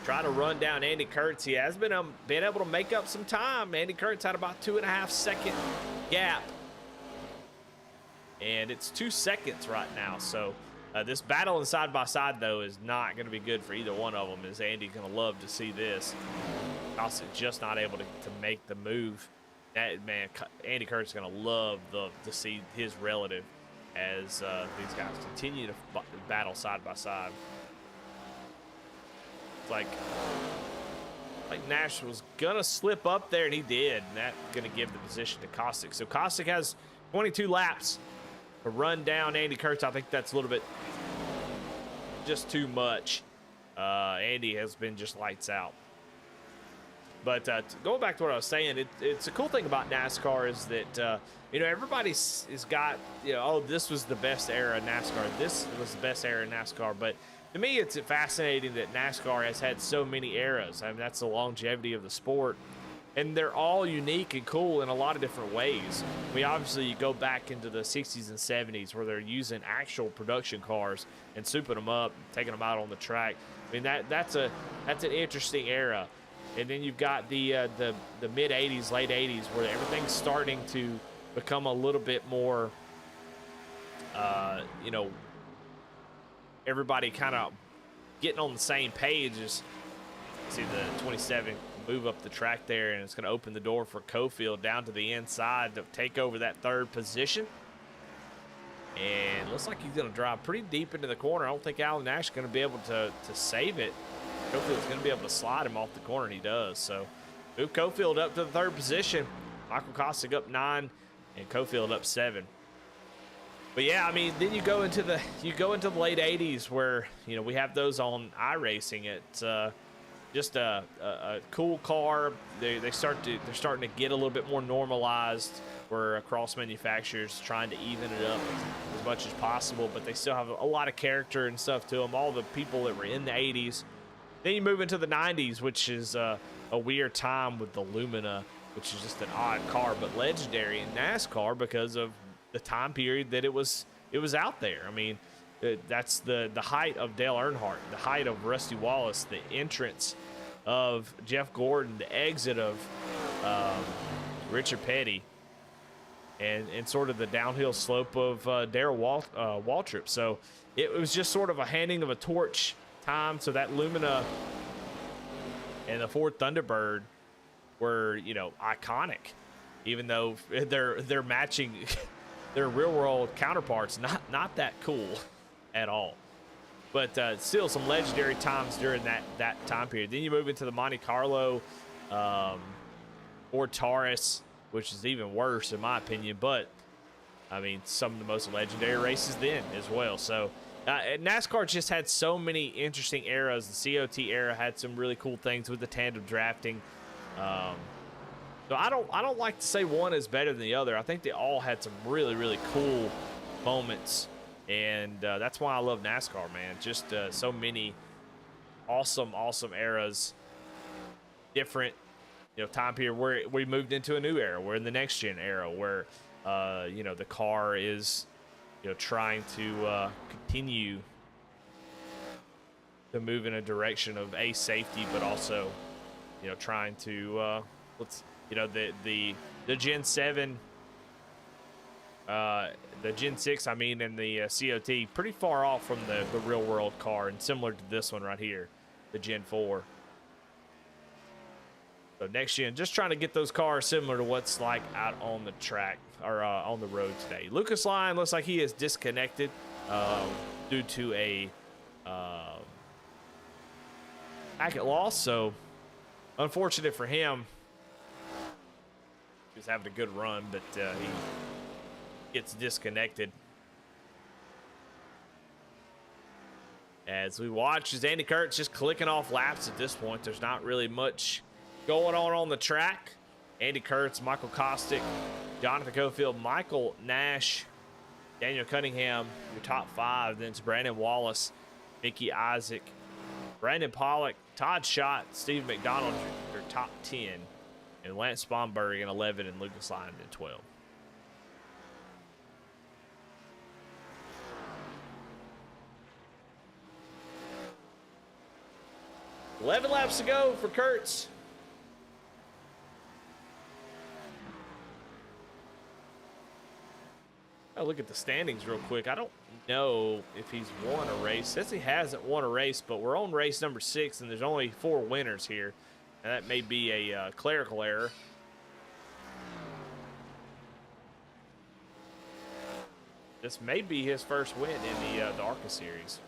Try to run down Andy Kurtz. He has been able to make up some time. Andy Kurtz had about 2.5 second gap. And it's 2 seconds right now. So this battle in side by side, though, is not going to be good for either one of them. Is Andy going to love to see this? Also, just not able to make the move. Man, Andy Kurtz is going to love to see his relative as these guys continue to battle side by side. It's like Nash was going to slip up there, and he did. And that's going to give the position to Caustic. So Caustic has 22 laps to run down Andy Kurtz. I think that's a little bit just too much. Andy has been just lights out. But going back to what I was saying, it's a cool thing about NASCAR is that everybody's got oh, this was the best era of NASCAR. This was the best era of NASCAR. But to me, it's fascinating that NASCAR has had so many eras. I mean, that's the longevity of the sport. and they're all unique and cool in a lot of different ways. We obviously, you go back into the 60s and 70s where they're using actual production cars and souping them up, taking them out on the track. I mean, that's an interesting era. And then you've got the mid 80s, late 80s, where everything's starting to become a little bit more, you know, everybody kind of getting on the same page. Is see the 27 move up the track there, and it's going to open the door for Cofield down to the inside to take over that third position. And looks like he's going to drive pretty deep into the corner. I don't think Alan Nash is going to be able to save it. Cofield's going to be able to slide him off the corner, and he does. So move Cofield up to the third position. Michael Kostick up 9 and Cofield up 7. But yeah, I mean, then you go into the late 80s where, you know, we have those on iRacing. It's just a cool car. They're starting to get a little bit more normalized. Where across manufacturers trying to even it up as much as possible, but they still have a lot of character and stuff to them. All the people that were in the 80s. Then you move into the 90s, which is a weird time with the Lumina, which is just an odd car, but legendary in NASCAR because of the time period that it was out there. I mean, that's the height of Dale Earnhardt, the height of Rusty Wallace, the entrance of Jeff Gordon, the exit of Richard Petty, and sort of the downhill slope of Darrell Waltrip. So it was just sort of a handing of a torch time. So that Lumina and the Ford Thunderbird were, you know, iconic, even though they're matching their real world counterparts. Not that cool at all, but still some legendary times during that time period. Then you move into the Monte Carlo Ford Taurus, which is even worse in my opinion, but I mean, some of the most legendary races then as well. So NASCAR just had so many interesting eras. The COT era had some really cool things with the tandem drafting. So I don't like to say one is better than the other. I think they all had some really, really cool moments, and that's why I love NASCAR, man. Just so many awesome eras, different, you know, time period where we moved into a new era. We're in the next gen era where, you know, the car is, you know, trying to continue to move in a direction of safety, but also, you know, trying to you know, the Gen 7, the Gen 6, I mean, and the COT, pretty far off from the real world car, and similar to this one right here, the Gen 4. So next gen, just trying to get those cars similar to what's like out on the track or on the road today. Lucas Lyon looks like he is disconnected due to a packet loss. So unfortunate for him. He was having a good run, but he gets disconnected. As we watch, as Andy Kurtz just clicking off laps at this point. There's not really much going on the track. Andy Kurtz, Michael Kostick, Jonathan Cofield, Michael Nash, Daniel Cunningham, your top 5. Then it's Brandon Wallace, Mickey Isaac, Brandon Pollock, Todd Schott, Steve McDonald, your top 10. And Lance Sponberg in 11 and Lucas Lyon in 12. $11 laps to go for Kurtz. I'll look at the standings real quick. I don't know if he's won a race. Says he hasn't won a race, but we're on race number 6, and there's only 4 winners here. And that may be a clerical error. This may be his first win in the Arca series.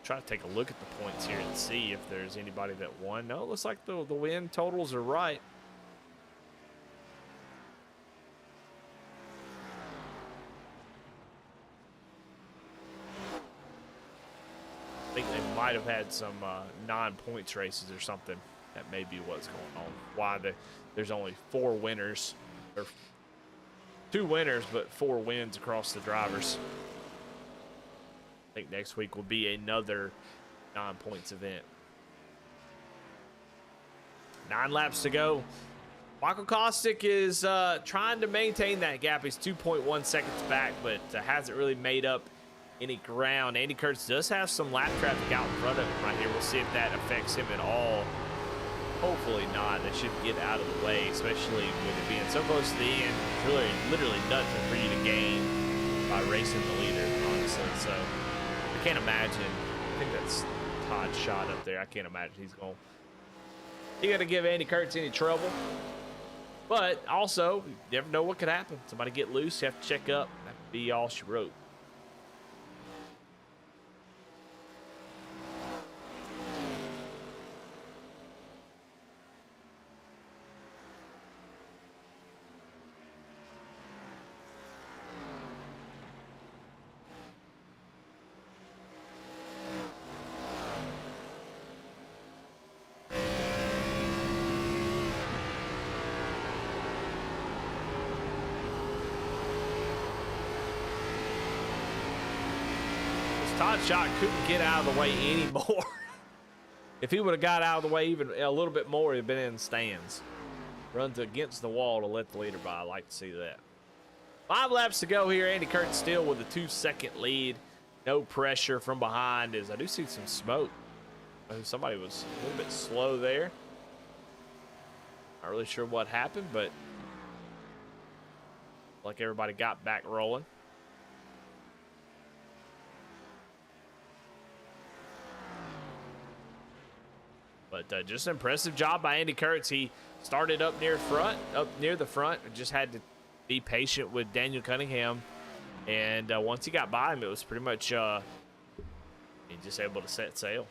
Try to take a look at the points here and see if there's anybody that won. No, it looks like the win totals are right. I think they might have had some non-points races or something. That may be what's going on. Why there's only 4 winners, or 2 winners, but 4 wins across the drivers. think next week will be another 9 points event. 9 laps to go. Michael Kostick is trying to maintain that gap. He's 2.1 seconds back, but hasn't really made up any ground. Andy Kurtz does have some lap traffic out in front of him right here. We'll see if that affects him at all. Hopefully not. They should get out of the way, especially with it being so close to the end. It's really, literally nothing for you to gain by racing the leader, honestly. So I can't imagine. I think that's Todd's shot up there. I can't imagine he's going. You got to give Andy Kurtz any trouble. But also, you never know what could happen. Somebody get loose, you have to check up. That would be all she wrote. Todd Shot couldn't get out of the way anymore. If he would have got out of the way even a little bit more, he'd been in the stands. Runs against the wall to let the leader by. I like to see that. 5 laps to go here. Andy Kurtz still with a 2-second lead. No pressure from behind as I do see some smoke. Somebody was a little bit slow there. Not really sure what happened, but like everybody got back rolling. But just an impressive job by Andy Kurtz. He started up near the front. Just had to be patient with Daniel Cunningham. And once he got by him, it was pretty much he just able to set sail.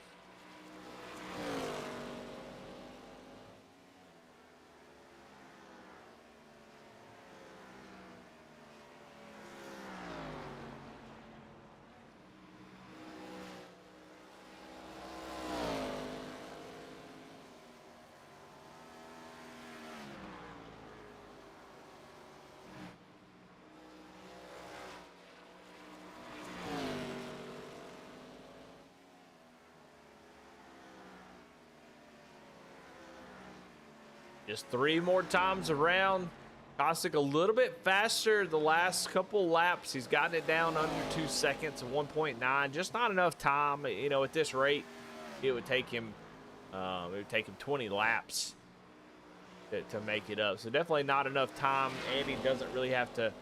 Just 3 more times around. Kostick a little bit faster the last couple laps. He's gotten it down under 2 seconds of 1.9. Just not enough time. You know, at this rate, it would take him 20 laps to make it up. So definitely not enough time. Andy doesn't really have to.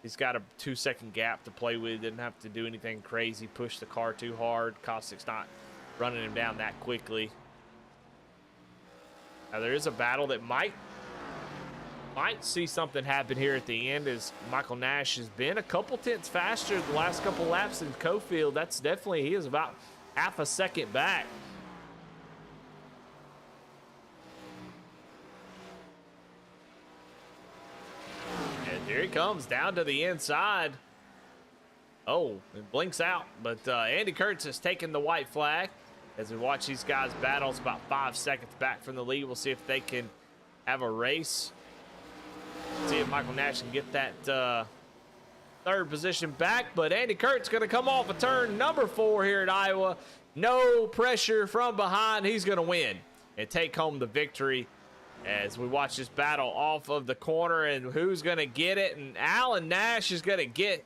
He's got a 2-second gap to play with. Didn't have to do anything crazy. Push the car too hard. Kostick's not running him down that quickly. Now there is a battle that might see something happen here at the end, as Michael Nash has been a couple tenths faster the last couple laps than Cofield. That's definitely, he is about half a second back. And here he comes down to the inside. Oh, it blinks out, but Andy Kurtz has taken the white flag. As we watch these guys battle, it's about 5 seconds back from the lead. We'll see if they can have a race. See if Michael Nash can get that 3rd position back. But Andy Kurtz going to come off of turn number 4 here at Iowa. No pressure from behind. He's going to win and take home the victory as we watch this battle off of the corner. And who's going to get it? And Alan Nash is going to get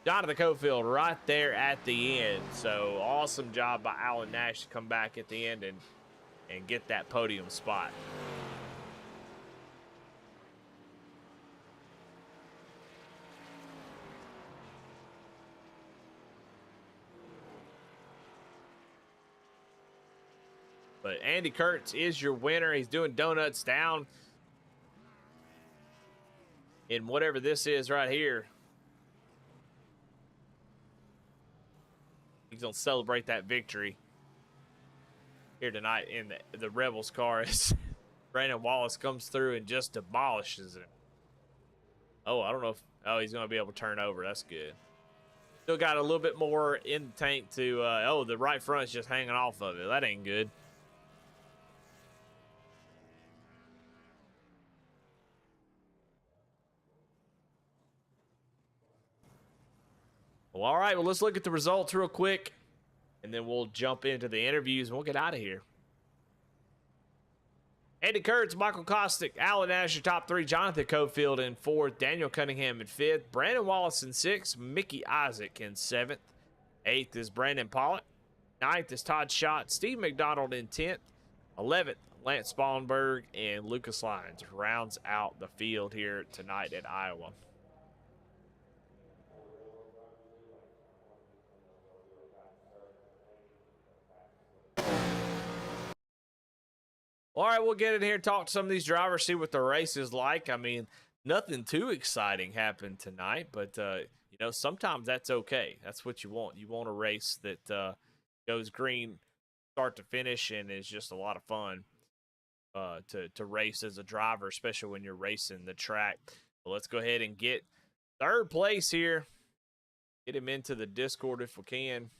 Jonathan Cofield right there at the end. So awesome job by Alan Nash to come back at the end and get that podium spot. But Andy Kurtz is your winner. He's doing donuts down in whatever this is right here. He's going to celebrate that victory here tonight in the Rebels car as Brandon Wallace comes through and just demolishes him. Oh, I don't know if... Oh, he's going to be able to turn over. That's good. Still got a little bit more in the tank to... oh, the right front's just hanging off of it. That ain't good. Well, all right. Well, let's look at the results real quick, and then we'll jump into the interviews and we'll get out of here. Andy Kurtz, Michael Kostick, Alan Nash, your top three. Jonathan Cofield in fourth. Daniel Cunningham in fifth. Brandon Wallace in sixth. Mickey Isaac in seventh. Eighth is Brandon Pollock. Ninth is Todd Schott. Steve McDonald in 10th. 11th, Lance Spawnberg. And Lucas Lyons rounds out the field here tonight at Iowa. All right, we'll get in here and talk to some of these drivers, see what the race is like. I mean, nothing too exciting happened tonight, but, sometimes that's okay. That's what you want. You want a race that goes green start to finish and is just a lot of fun to race as a driver, especially when you're racing the track. Well, let's go ahead and get third place here. Get him into the Discord if we can.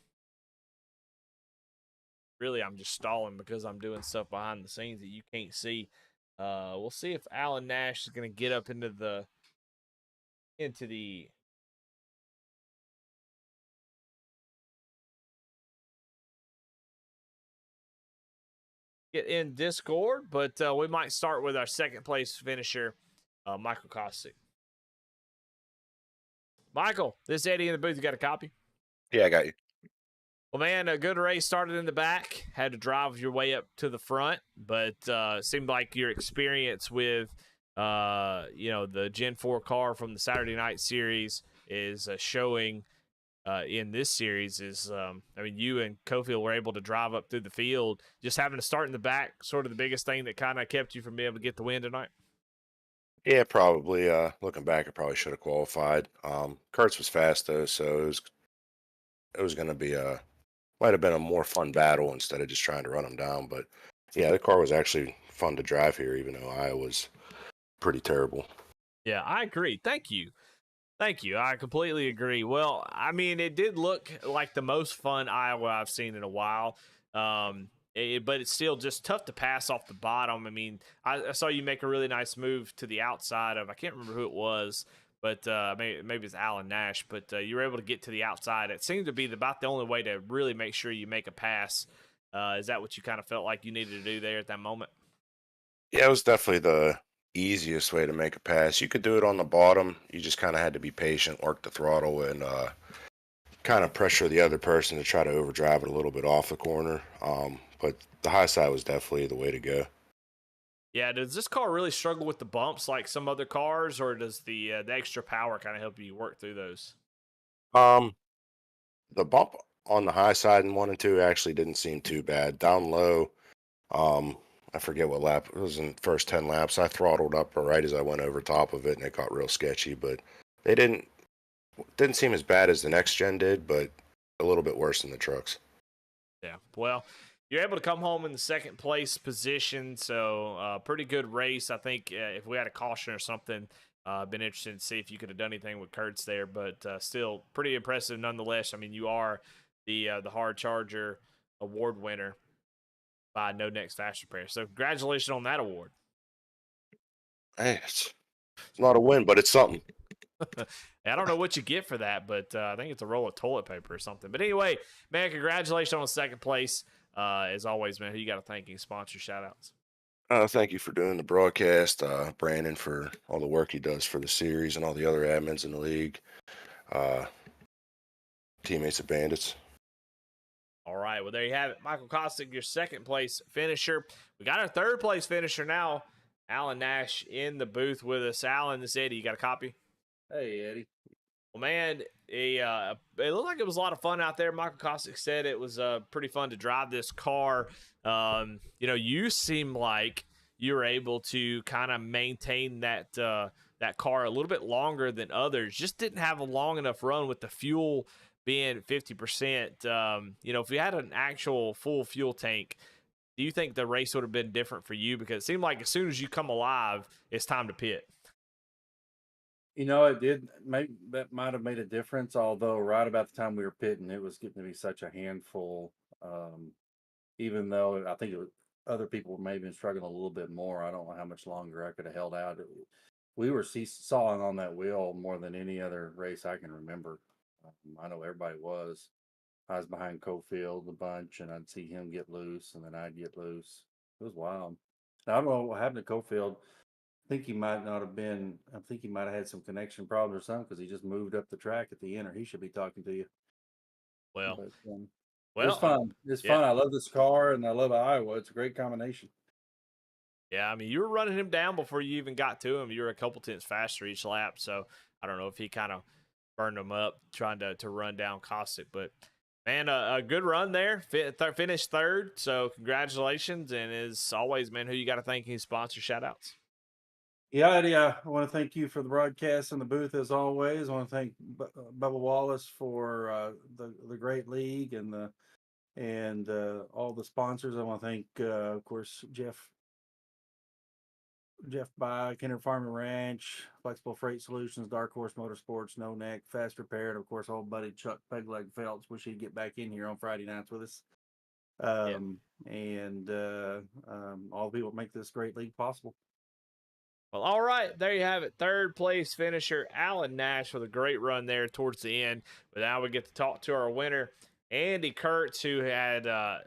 Really, I'm just stalling because I'm doing stuff behind the scenes that you can't see. We'll see if Alan Nash is going to get up into the get in Discord, but we might start with our second place finisher, Michael Kostick. Michael, this is Eddie in the booth. You got a copy? Yeah, I got you. Well, man, a good race started in the back. Had to drive your way up to the front, but seemed like your experience with, the Gen 4 car from the Saturday Night Series is showing in this series. You and Cofield were able to drive up through the field. Just having to start in the back, sort of the biggest thing that kind of kept you from being able to get the win tonight. Yeah, probably. Looking back, I probably should have qualified. Kurtz was fast though, so it was going to be might have been a more fun battle instead of just trying to run him down. But yeah, the car was actually fun to drive here, even though I was pretty terrible. Yeah, I agree. Thank you. I completely agree. Well, I mean, it did look like the most fun Iowa I've seen in a while. But it's still just tough to pass off the bottom. I mean, I saw you make a really nice move to the outside of, I can't remember who it was, but maybe it's Alan Nash, but you were able to get to the outside. It seemed to be about the only way to really make sure you make a pass. Is that what you kind of felt like you needed to do there at that moment? Yeah, it was definitely the easiest way to make a pass. You could do it on the bottom. You just kind of had to be patient, work the throttle, and kind of pressure the other person to try to overdrive it a little bit off the corner. But the high side was definitely the way to go. Yeah, does this car really struggle with the bumps like some other cars, or does the extra power kind of help you work through those? The bump on the high side in 1 and 2 actually didn't seem too bad. Down low, I forget what lap it was, in the first 10 laps. I throttled up right as I went over top of it, and it got real sketchy. But they didn't seem as bad as the next gen did, but a little bit worse than the trucks. Yeah, well, you're able to come home in the second place position, so pretty good race. I think if we had a caution or something, been interested to see if you could have done anything with Kurtz there, but still pretty impressive nonetheless. I mean, you are the Hard Charger award winner by No Next Fast Repair, so congratulations on that award. Hey, it's not a win, but it's something. I don't know what you get for that, but I think it's a roll of toilet paper or something. But anyway, man, congratulations on second place. As always, man, who you got to thank? Any sponsor shout outs? Thank you for doing the broadcast. Brandon for all the work he does for the series and all the other admins in the league. Teammates of Bandits. All right, well, there you have it. Michael Kostick, your second place finisher. We got our third place finisher now. Alan Nash in the booth with us. Alan, this is Eddie. You got a copy? Hey, Eddie. Well, man, it looked like it was a lot of fun out there. Michael Kostick said it was pretty fun to drive this car. You seem like you were able to kind of maintain that car a little bit longer than others. Just didn't have a long enough run with the fuel being 50%. If you had an actual full fuel tank, do you think the race would have been different for you? Because it seemed like as soon as you come alive, it's time to pit. It did. That might have made a difference. Although right about the time we were pitting, it was getting to be such a handful. Even though I think other people may have been struggling a little bit more. I don't know how much longer I could have held out. We were sawing on that wheel more than any other race I can remember. I know everybody was. I was behind Cofield a bunch, and I'd see him get loose, and then I'd get loose. It was wild. Now, I don't know what happened to Cofield. I think he might not have been. I think he might have had some connection problems or something because he just moved up the track at the end, or he should be talking to you. Well, But it was well, fun. It's yeah. fun. I love this car, and I love Iowa. It's a great combination. Yeah, I mean, you were running him down before you even got to him. You were a couple tenths faster each lap, so I don't know if he kind of burned him up trying to run down Cossack. But man, a good run there. Finished third, so congratulations. And as always, man, who you got to thank in sponsor shout-outs? Yeah. I want to thank you for the broadcast in the booth as always. I want to thank Bubba Wallace for the great league and all the sponsors. I want to thank, of course, Jeff by Kinder Farm and Ranch, Flexible Freight Solutions, Dark Horse Motorsports, No Neck, Fast Repair, and of course, old buddy Chuck Pegleg Phelps. Wish he'd get back in here on Friday nights with us. And all the people that make this great league possible. Well, all right, there you have it. Third place finisher, Alan Nash, with a great run there towards the end. But now we get to talk to our winner, Andy Kurtz, who had a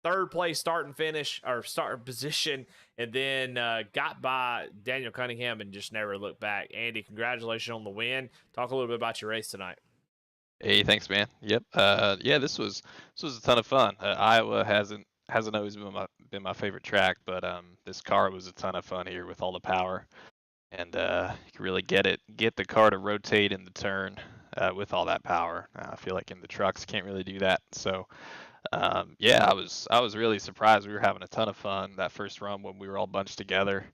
third place starting finish or starting position, and then got by Daniel Cunningham and just never looked back. Andy, congratulations on the win. Talk a little bit about your race tonight. Hey, thanks, man. Yep. Yeah, this was a ton of fun. Iowa hasn't always been my favorite track, but this car was a ton of fun here with all the power, and you can really get the car to rotate in the turn with all that power. I feel like in the trucks can't really do that. So yeah, I was really surprised. We were having a ton of fun that first run when we were all bunched together.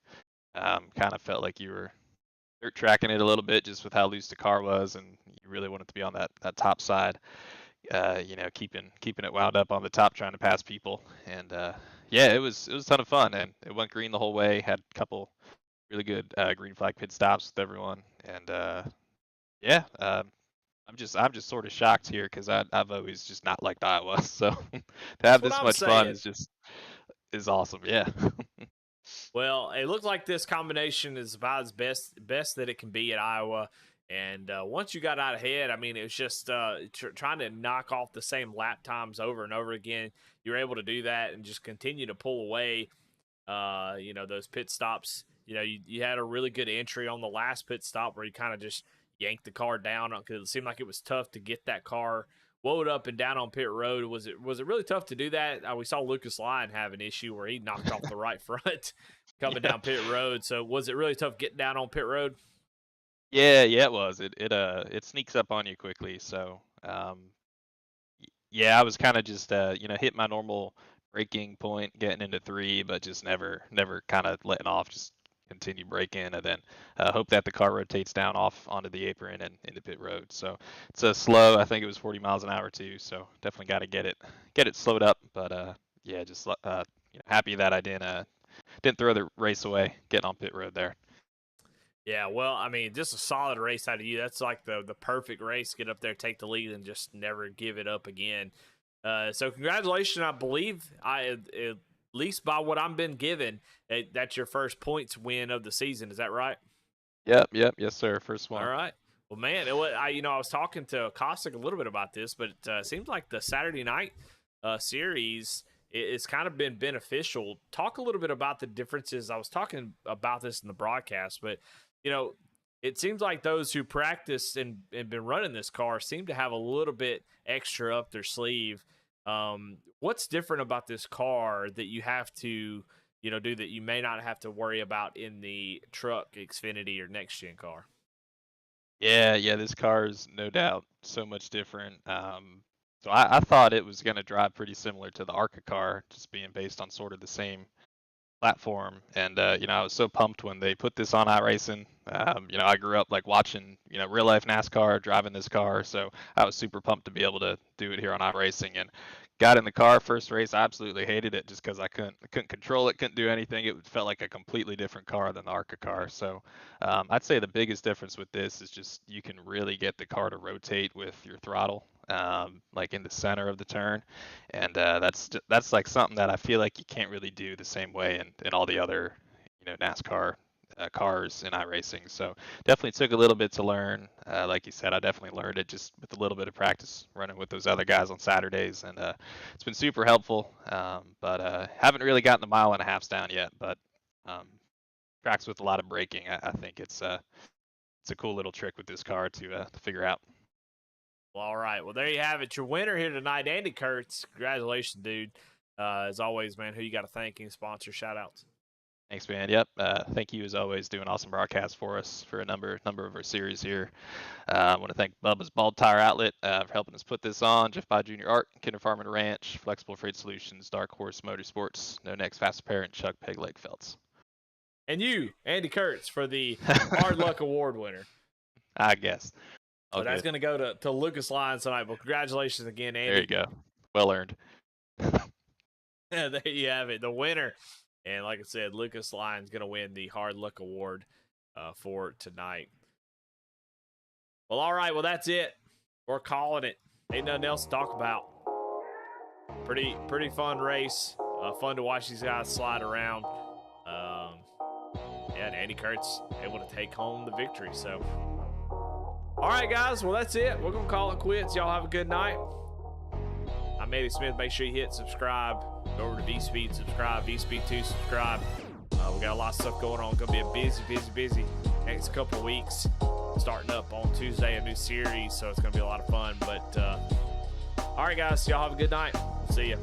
Kind of felt like you were dirt tracking it a little bit just with how loose the car was, and you really wanted to be on that top side. Keeping it wound up on the top, trying to pass people, and yeah, it was a ton of fun, and it went green the whole way. Had a couple really good green flag pit stops with everyone, and yeah, I'm just sort of shocked here because I've always just not liked Iowa, so to have this much fun is awesome. Yeah. Well, it looks like this combination is about as best that it can be at Iowa. And once you got out ahead, I mean, it was just trying to knock off the same lap times over and over again. You were able to do that and just continue to pull away, those pit stops. You had a really good entry on the last pit stop where you kind of just yanked the car down because it seemed like it was tough to get that car woed up and down on pit road. Was it really tough to do that? We saw Lucas Lyon have an issue where he knocked off the right front coming down pit road. So was it really tough getting down on pit road? Yeah, it was. It sneaks up on you quickly. So yeah, I was kind of just hit my normal braking point, getting into 3, but just never kind of letting off. Just continue braking, and then hope that the car rotates down off onto the apron and into pit road. So it's a slow. I think it was 40 miles an hour too. So definitely got to get it slowed up. But yeah, just happy that I didn't throw the race away getting on pit road there. Yeah, well, I mean, just a solid race out of you. That's like the perfect race. Get up there, take the lead, and just never give it up again. So congratulations. I believe at least by what I've been given, that's your first points win of the season. Is that right? Yep. Yes, sir. First one. All right. Well, man, I was talking to Cossack a little bit about this, but it seems like the Saturday night series it's kind of been beneficial. Talk a little bit about the differences. I was talking about this in the broadcast, but it seems like those who practice and been running this car seem to have a little bit extra up their sleeve. What's different about this car that you have to, do that you may not have to worry about in the truck, Xfinity, or next gen car? Yeah, this car is no doubt so much different. So I thought it was going to drive pretty similar to the Arca car, just being based on sort of the same platform. And I was so pumped when they put this on iRacing. I grew up like watching real life NASCAR, driving this car, so I was super pumped to be able to do it here on iRacing. And got in the car first race, I absolutely hated it just because I couldn't control it, couldn't do anything. It felt like a completely different car than the Arca car. So I'd say the biggest difference with this is just you can really get the car to rotate with your throttle, like in the center of the turn, and that's like something that I feel like you can't really do the same way in all the other NASCAR cars in iRacing. So definitely took a little bit to learn. Like you said, I definitely learned it just with a little bit of practice running with those other guys on Saturdays, and it's been super helpful. But haven't really gotten the 1.5 miles down yet. But tracks with a lot of braking, I think it's a cool little trick with this car to figure out. Well, all right. Well, there you have it. Your winner here tonight, Andy Kurtz. Congratulations, dude. As always, man, who you got to thank? Any sponsor shout-outs? Thanks, man. Yep. Thank you, as always, doing awesome broadcasts for us for a number of our series here. I want to thank Bubbas Bald Tire Outlet for helping us put this on. Jeff By Jr. Art, Kinder Farm and Ranch, Flexible Freight Solutions, Dark Horse Motorsports, No Next Fast Parent, Chuck Peg Leg Felts. And you, Andy Kurtz, for the Hard Luck Award winner. I guess. So that's going to go to Lucas Lyons tonight. Well, congratulations again, Andy. There you go. Well earned. Yeah, there you have it. The winner. And like I said, Lucas Lyons going to win the Hard Luck Award for tonight. Well, all right. Well, that's it. We're calling it. Ain't nothing else to talk about. Pretty fun race. Fun to watch these guys slide around. And Andy Kurtz able to take home the victory. So, all right, guys. Well, that's it. We're going to call it quits. Y'all have a good night. I'm Eddie Smith. Make sure you hit subscribe. Go over to V-Speed, subscribe. V-Speed 2, subscribe. We got a lot of stuff going on. Going to be a busy next couple weeks. Starting up on Tuesday, a new series. So, it's going to be a lot of fun. But, all right, guys. Y'all have a good night. See ya.